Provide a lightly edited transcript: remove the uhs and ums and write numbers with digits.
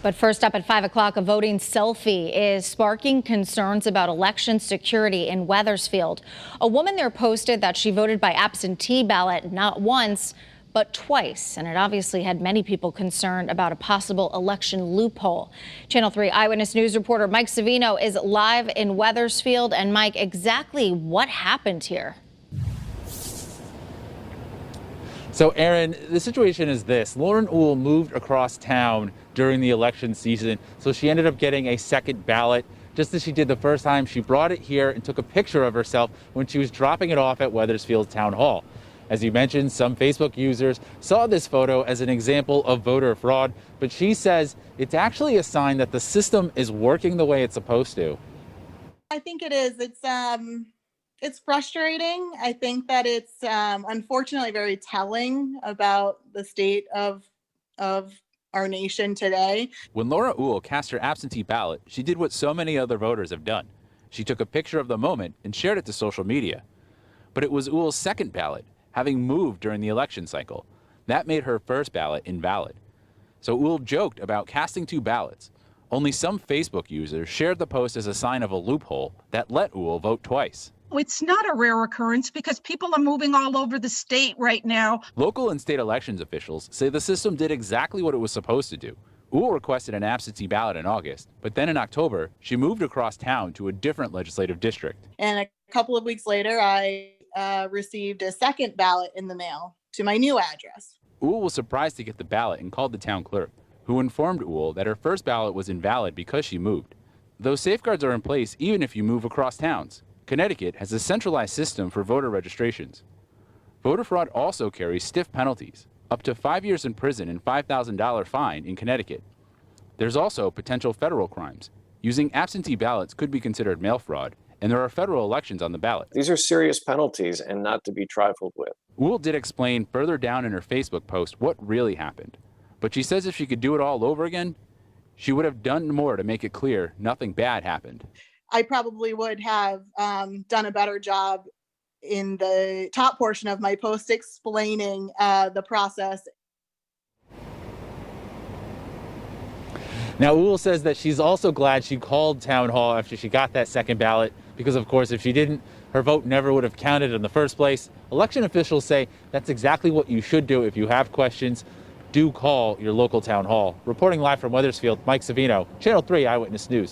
But first up at 5 o'clock, a voting selfie is sparking concerns about election security in Wethersfield. A woman there posted that she voted by absentee ballot not once, but twice. And it obviously had many people concerned about a possible election loophole. Channel 3 Eyewitness News reporter Mike Savino is live in Wethersfield. And Mike, exactly what happened here? So, Aaron, the situation is this. Lauren Uhl moved across town during the election season, so she ended up getting a second ballot. Just as she did the first time, she brought it here and took a picture of herself when she was dropping it off at Wethersfield Town Hall. As you mentioned, some Facebook users saw this photo as an example of voter fraud, but she says it's actually a sign that the system is working the way it's supposed to. I think it is. It's frustrating. I think that it's unfortunately very telling about the state of our nation today. When Laura Uhl cast her absentee ballot, she did what so many other voters have done. She took a picture of the moment and shared it to social media. But it was Uhl's second ballot, having moved during the election cycle. That made her first ballot invalid. So Uhl joked about casting two ballots. Only some Facebook users shared the post as a sign of a loophole that let Uhl vote twice. It's not a rare occurrence because people are moving all over the state right now. Local and state elections officials say the system did exactly what it was supposed to do. Uhl requested an absentee ballot in August, but then in October, she moved across town to a different legislative district. And a couple of weeks later, I received a second ballot in the mail to my new address. Uhl was surprised to get the ballot and called the town clerk, who informed Uhl that her first ballot was invalid because she moved. Those safeguards are in place even if you move across towns. Connecticut has a centralized system for voter registrations. Voter fraud also carries stiff penalties, up to 5 years in prison and $5,000 fine in Connecticut. There's also potential federal crimes. Using absentee ballots could be considered mail fraud, and there are federal elections on the ballot. These are serious penalties and not to be trifled with. Uhl did explain further down in her Facebook post what really happened, but she says if she could do it all over again, she would have done more to make it clear nothing bad happened. I probably would have done a better job in the top portion of my post explaining the process. Now, Uhl says that she's also glad she called town hall after she got that second ballot, because of course, if she didn't, her vote never would have counted in the first place. Election officials say that's exactly what you should do if you have questions. Do call your local town hall. Reporting live from Wethersfield, Mike Savino, Channel 3 Eyewitness News.